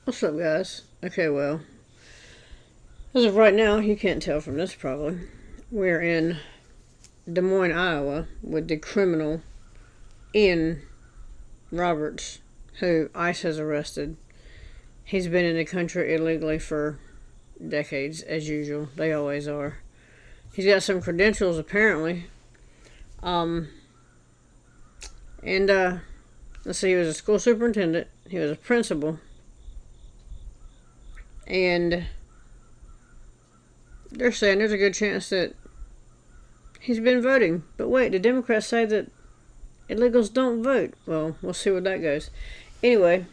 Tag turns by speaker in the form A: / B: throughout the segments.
A: What's up, guys? Okay, well, as of right now, you can't tell from this probably. We're in Des Moines, Iowa, with the criminal Ian Roberts, who ICE has arrested. He's been in the country illegally for decades, as usual. They always are. He's got some credentials, apparently. Um, and let's see, he was a school superintendent, he was a principal, and they're saying there's a good chance that he's been voting. But wait, the Democrats say that illegals don't vote. Well, we'll see where that goes. Anyway,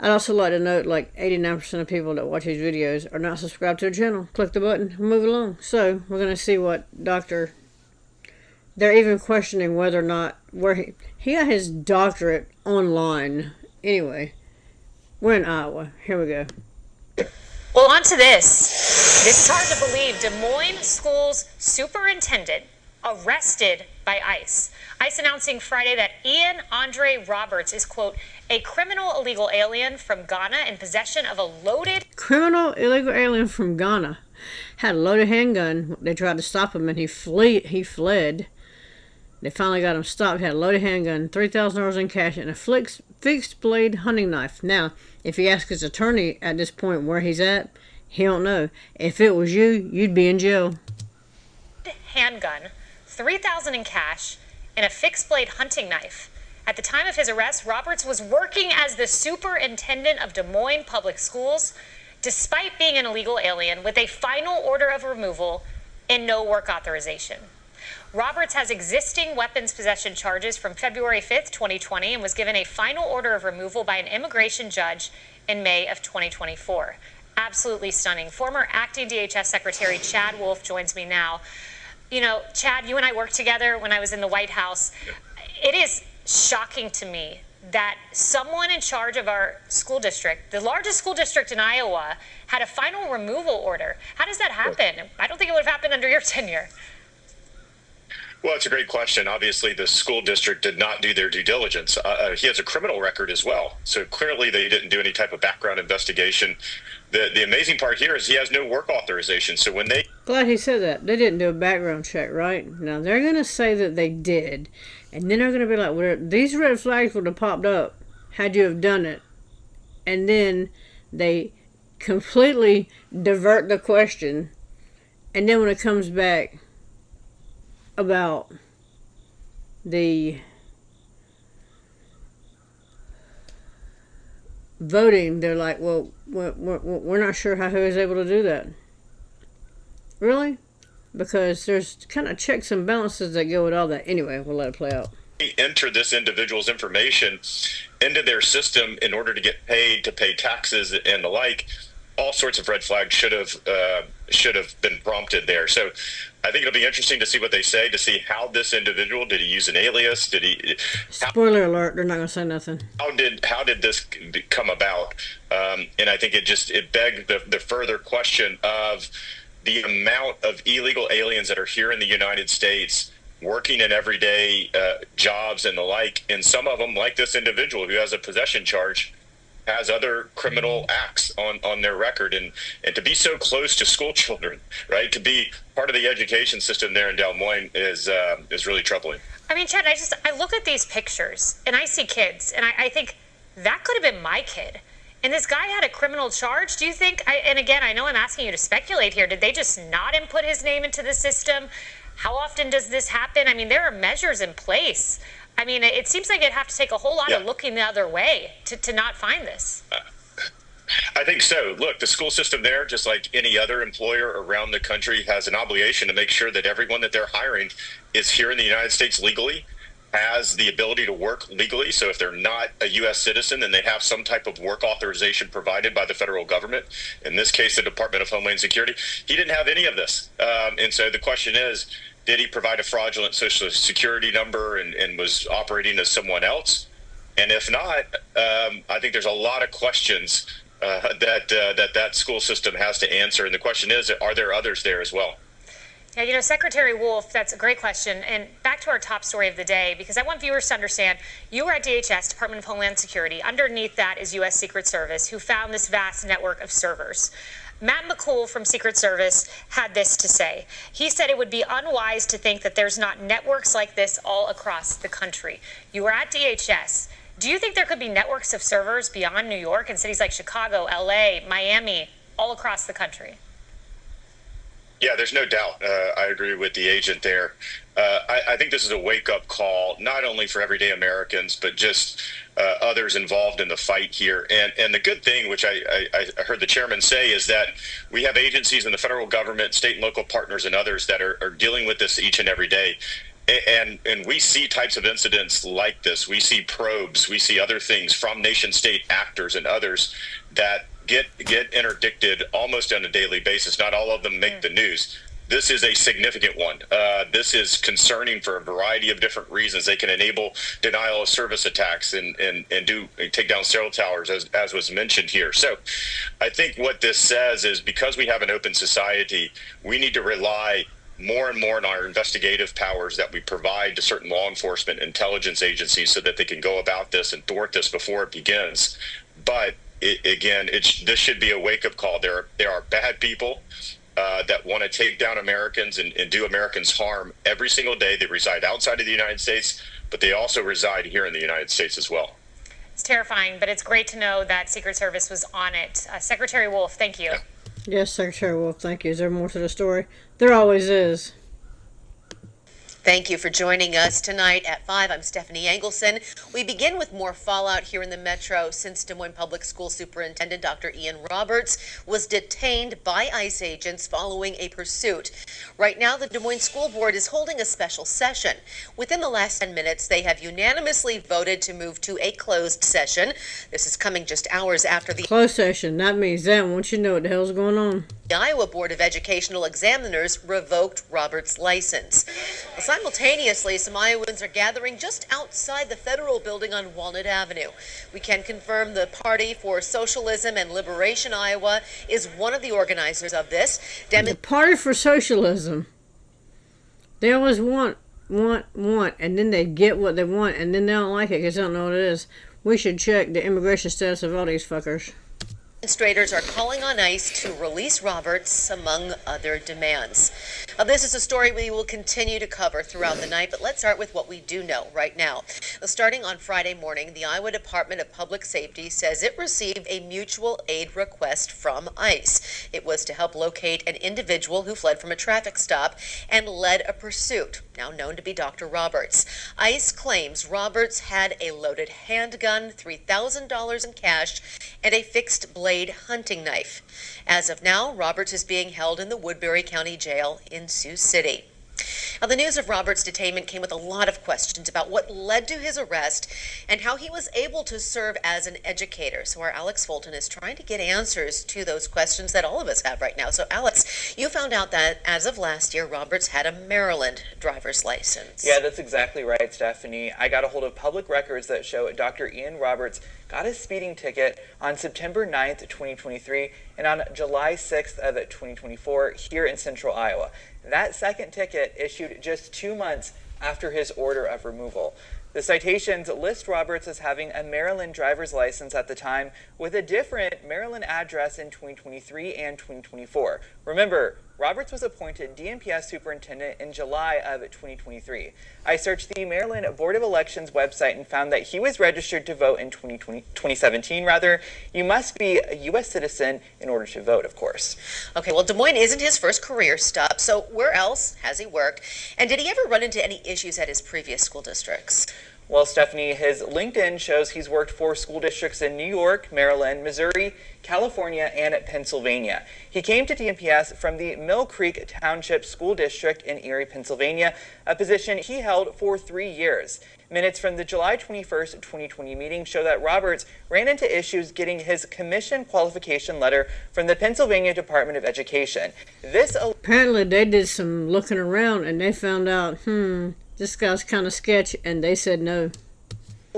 A: I'd also like to note like 89% of people that watch these videos are not subscribed to the channel. Click the button and move along. So, we're going to see what Dr. They're even questioning whether or not where he got his doctorate online. Anyway, we're in Iowa. Here we go.
B: Well, on to this. It's hard to believe. Des Moines Schools Superintendent arrested by ICE. ICE announcing Friday that Ian Andre Roberts is, quote, a criminal illegal alien from Ghana in possession of a loaded...
A: Criminal illegal alien from Ghana. Had a loaded handgun. They tried to stop him and he fled. They finally got him stopped. He had a loaded handgun, $3,000 in cash, and a fixed blade hunting knife. Now, if you ask his attorney at this point where he's at, he don't know. If it was you, you'd be in jail.
B: Handgun, $3,000 in cash, and a fixed blade hunting knife. At the time of his arrest, Roberts was working as the superintendent of Des Moines Public Schools, despite being an illegal alien with a final order of removal and no work authorization. Roberts has existing weapons possession charges from February 5th, 2020, and was given a final order of removal by an immigration judge in May of 2024. Absolutely stunning. Former acting DHS Secretary Chad Wolf joins me now. You know, Chad, you and I worked together when I was in the White House. It is shocking to me that someone in charge of our school district, the largest school district in Iowa, had a final removal order. How does that happen? I don't think it would have happened under your tenure.
C: Well, it's a great question. Obviously, the school district did not do their due diligence. He has a criminal record as well. So clearly they didn't do any type of background investigation. The amazing part here is he has no work authorization. So when they...
A: Glad he said that. They didn't do a background check, right? Now, they're going to say that they did. And then they're going to be like, well, these red flags would have popped up had you have done it. And then they completely divert the question. And then when it comes back about the voting, they're like, well, we're not sure how he was able to do that. Really? Because there's kind of checks and balances that go with all that. Anyway, we'll let it play out.
C: Enter this individual's information into their system in order to get paid, to pay taxes and the like. All sorts of red flags should have been prompted there. So I think it'll be interesting to see what they say, to see how this individual, did he use an alias? Did he...
A: Spoiler alert, they're not going to say nothing.
C: How did this come about? And I think it begged the further question of the amount of illegal aliens that are here in the United States working in everyday jobs and the like. And some of them, like this individual who has a possession charge, has other criminal acts on their record, and to be so close to school children, right? To be part of the education system there in Des Moines is really troubling.
B: I mean, Chad, I look at these pictures and I see kids, and I think that could have been my kid. And this guy had a criminal charge. Do you think, and again, I know I'm asking you to speculate here, did they just not input his name into the system? How often does this happen? I mean, there are measures in place. I mean, it seems like it'd have to take a whole lot of looking the other way to not find this.
C: I think so. Look, the school system there, just like any other employer around the country, has an obligation to make sure that everyone that they're hiring is here in the United States legally, has the ability to work legally. So if they're not a U.S. citizen, then they have some type of work authorization provided by the federal government. In this case, the Department of Homeland Security. He didn't have any of this. And so the question is, did he provide a fraudulent social security number and was operating as someone else? And if not, I think there's a lot of questions that school system has to answer. And the question is, are there others there as well?
B: Yeah, Secretary Wolf, that's a great question. And back to our top story of the day, because I want viewers to understand, you were at DHS, Department of Homeland Security. Underneath that is U.S. Secret Service, who found this vast network of servers. Matt McCool from Secret Service had this to say. He said it would be unwise to think that there's not networks like this all across the country. You were at DHS. Do you think there could be networks of servers beyond New York in cities like Chicago, LA, Miami, all across the country?
C: Yeah, there's no doubt. I agree with the agent there. I think this is a wake-up call, not only for everyday Americans, but just others involved in the fight here. And the good thing, which I heard the chairman say, is that we have agencies in the federal government, state and local partners, and others that are dealing with this each and every day. And we see types of incidents like this. We see probes. We see other things from nation-state actors and others that get interdicted almost on a daily basis. Not all of them make the news. This is a significant one. This is concerning for a variety of different reasons. They can enable denial of service attacks and take down cell towers, as was mentioned here. So I think what this says is, because we have an open society, we need to rely more and more on our investigative powers that we provide to certain law enforcement intelligence agencies so that they can go about this and thwart this before it begins. But this should be a wake-up call. There are bad people that want to take down Americans and do Americans harm every single day. They reside outside of the United States, but they also reside here in the United States as well.
B: It's terrifying, but it's great to know that Secret Service was on it. Secretary Wolf, thank you.
C: Yeah.
A: Yes, Secretary Wolf, thank you. Is there more to the story? There always is.
D: Thank you for joining us tonight at 5. I'm Stephanie Engelson. We begin with more fallout here in the metro since Des Moines Public School Superintendent Dr. Ian Roberts was detained by ICE agents following a pursuit. Right now, the Des Moines School Board is holding a special session. Within the last 10 minutes, they have unanimously voted to move to a closed session. This is coming just hours after the
A: Closed session. That means that once you know what the hell's going on.
D: Iowa Board of Educational Examiners revoked Roberts' license. Simultaneously, some Iowans are gathering just outside the federal building on Walnut Avenue. We can confirm the Party for Socialism and Liberation Iowa is one of the organizers of this.
A: The Party for Socialism. They always want, and then they get what they want, and then they don't like it because they don't know what it is. We should check the immigration status of all these fuckers.
D: Demonstrators are calling on ICE to release Roberts, among other demands. Now, this is a story we will continue to cover throughout the night, but let's start with what we do know right now. Starting on Friday morning, the Iowa Department of Public Safety says it received a mutual aid request from ICE. It was to help locate an individual who fled from a traffic stop and led a pursuit, now known to be Dr. Roberts. ICE claims Roberts had a loaded handgun, $3,000 in cash, and a fixed blade hunting knife. As of now, Roberts is being held in the Woodbury County Jail in Sioux City. Now, the news of Roberts' detainment came with a lot of questions about what led to his arrest and how he was able to serve as an educator. So our Alex Fulton is trying to get answers to those questions that all of us have right now. So Alex, you found out that as of last year, Roberts had a Maryland driver's license.
E: Yeah, that's exactly right, Stephanie. I got a hold of public records that show Dr. Ian Roberts got a speeding ticket on September 9th, 2023, and on July 6th of 2024 here in central Iowa. That second ticket issued just 2 months after his order of removal. The citations list Roberts as having a Maryland driver's license at the time with a different Maryland address in 2023 and 2024. Remember, Roberts was appointed DMPS superintendent in July of 2023. I searched the Maryland Board of Elections website and found that he was registered to vote in 2017. You must be a U.S. citizen in order to vote, of course.
D: Okay, well, Des Moines isn't his first career stop, so where else has he worked? And did he ever run into any issues at his previous school districts?
E: Well, Stephanie, his LinkedIn shows he's worked for school districts in New York, Maryland, Missouri, California, and Pennsylvania. He came to DMPS from the Mill Creek Township School District in Erie, Pennsylvania, a position he held for 3 years. Minutes from the July 21st, 2020 meeting show that Roberts ran into issues getting his commission qualification letter from the Pennsylvania Department of Education.
A: Apparently they did some looking around and they found out, this guy's kind of sketch, and they said no.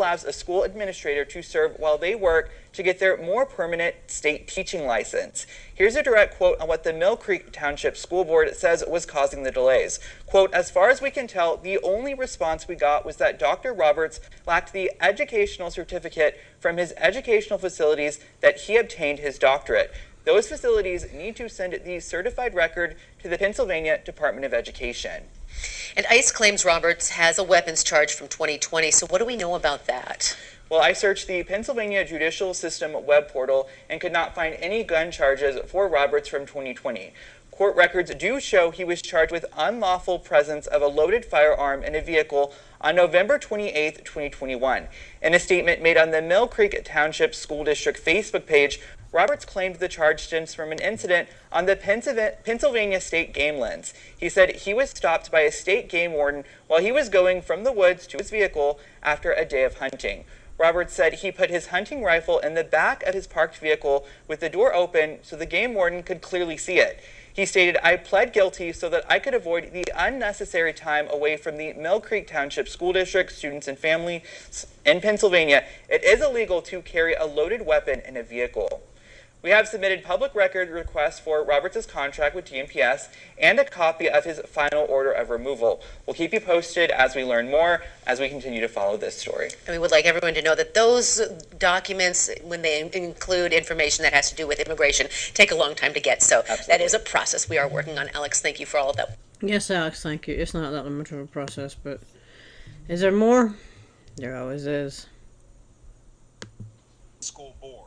E: allows a school administrator to serve while they work to get their more permanent state teaching license. Here's a direct quote on what the Mill Creek Township School Board says was causing the delays. Quote, as far as we can tell, the only response we got was that Dr. Roberts lacked the educational certificate from his educational facilities that he obtained his doctorate. Those facilities need to send the certified record to the Pennsylvania Department of Education.
D: And ICE claims Roberts has a weapons charge from 2020. So what do we know about that?
E: Well, I searched the Pennsylvania Judicial System web portal and could not find any gun charges for Roberts from 2020. Court records do show he was charged with unlawful presence of a loaded firearm in a vehicle on November 28, 2021. In a statement made on the Mill Creek Township School District Facebook page, Roberts claimed the charge stems from an incident on the Pennsylvania State Game Lands. He said he was stopped by a state game warden while he was going from the woods to his vehicle after a day of hunting. Roberts said he put his hunting rifle in the back of his parked vehicle with the door open so the game warden could clearly see it. He stated, I pled guilty so that I could avoid the unnecessary time away from the Mill Creek Township School District, students and families in Pennsylvania. It is illegal to carry a loaded weapon in a vehicle. We have submitted public record requests for Roberts' contract with DMPS and a copy of his final order of removal. We'll keep you posted as we learn more, as we continue to follow this story.
D: And we would like everyone to know that those documents, when they include information that has to do with immigration, take a long time to get. So
E: Absolutely.
D: That is a process we are working on. Alex, thank you for all of that.
A: Yes, Alex, thank you. It's not that much of a process, but is there more? There always is.
F: School board.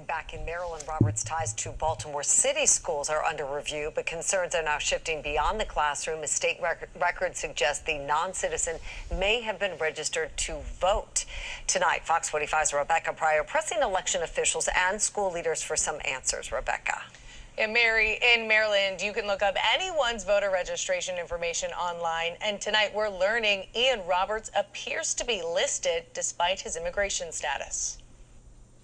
G: Back in Maryland, Roberts' ties to Baltimore City schools are under review, but concerns are now shifting beyond the classroom as state records suggest the non-citizen may have been registered to vote. Tonight, Fox 45's Rebecca Pryor pressing election officials and school leaders for some answers. Rebecca.
H: And Mary, in Maryland, you can look up anyone's voter registration information online. And tonight we're learning Ian Roberts appears to be listed despite his immigration status.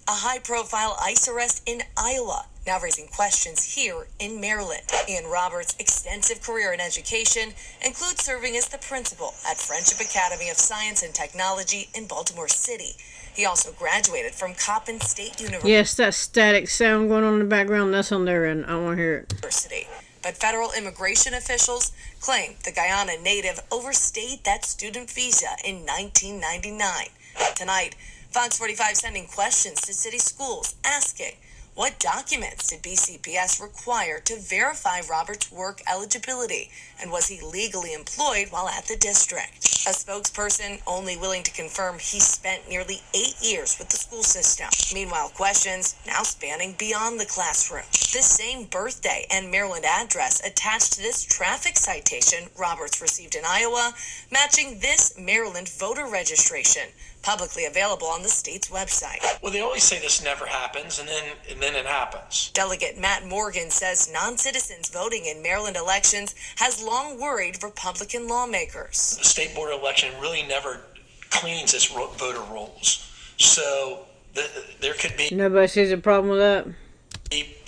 I: A high-profile ICE arrest in Iowa, now raising questions here in Maryland. Ian Roberts' extensive career in education includes serving as the principal at Friendship Academy of Science and Technology in Baltimore City. He also graduated from Coppin State University.
A: Yes, that static sound going on in the background, that's on their end. I want to hear it.
I: But federal immigration officials claim the Guyana native overstayed that student visa in 1999. Tonight, Fox 45 sending questions to city schools asking, what documents did BCPS require to verify Roberts' work eligibility? And was he legally employed while at the district? A spokesperson only willing to confirm he spent nearly 8 years with the school system. Meanwhile, questions now spanning beyond the classroom. The same birthday and Maryland address attached to this traffic citation Roberts received in Iowa, matching this Maryland voter registration, publicly available on the state's website.
F: Well, they always say this never happens, and then it happens.
I: Delegate Matt Morgan says non-citizens voting in Maryland elections has long worried Republican lawmakers.
F: The state board election really never cleans its voter rolls. So there could be
A: Nobody sees a problem with that.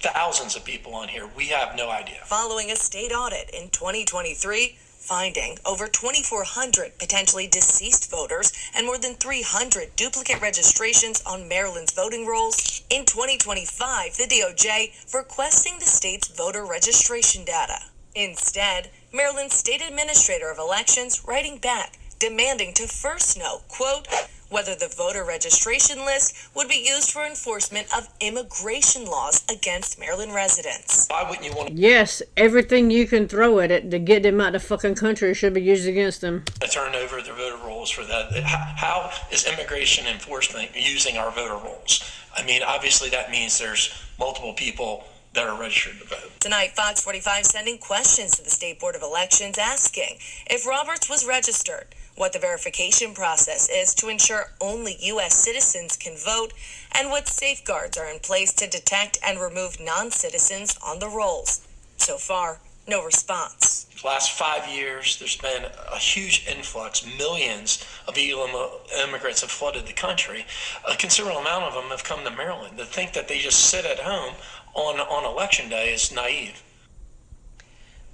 F: thousands of people on here. We have no idea.
I: Following a state audit in 2023, finding over 2,400 potentially deceased voters and more than 300 duplicate registrations on Maryland's voting rolls. In 2025, the DOJ requesting the state's voter registration data. Instead, Maryland's state administrator of elections writing back, demanding to first know, quote, whether the voter registration list would be used for enforcement of immigration laws against Maryland residents.
F: Why wouldn't you want
A: Yes, everything you can throw at it to get them out of the fucking country should be used against them.
F: to turn over the voter rolls for that? How is immigration enforcement using our voter rolls? I mean, obviously that means there's multiple people that are registered to vote.
I: Tonight, Fox 45 sending questions to the State Board of Elections asking if Roberts was registered, what the verification process is to ensure only U.S. citizens can vote, and what safeguards are in place to detect and remove non-citizens on the rolls. So far, no response.
F: The last 5 years, there's been a huge influx. Millions of illegal immigrants have flooded the country. A considerable amount of them have come to Maryland. To think that they just sit at home on election day is naive.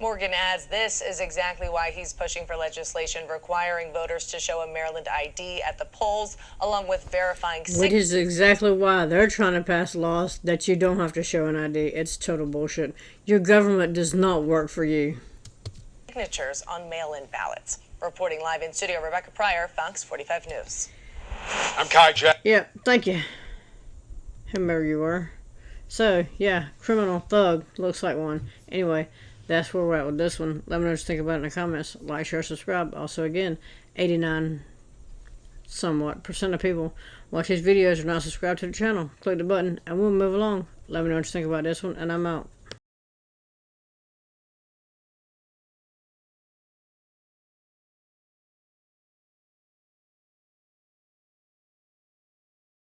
H: Morgan adds this is exactly why he's pushing for legislation requiring voters to show a Maryland ID at the polls, along with verifying
A: Which is exactly why they're trying to pass laws that you don't have to show an ID. It's total bullshit. Your government does not work for you.
H: Signatures on mail-in ballots. Reporting live in studio, Rebecca Pryor, Fox 45 News.
J: I'm Kai Jack.
A: Yep, thank you. Whomever you were. So, yeah, criminal thug looks like one. Anyway, that's where we're at with this one. Let me know what you think about it in the comments. Like, share, subscribe. Also, again, 89% of people watch these videos are not subscribed to the channel. Click the button and we'll move along. Let me know what you think about this one, and I'm out.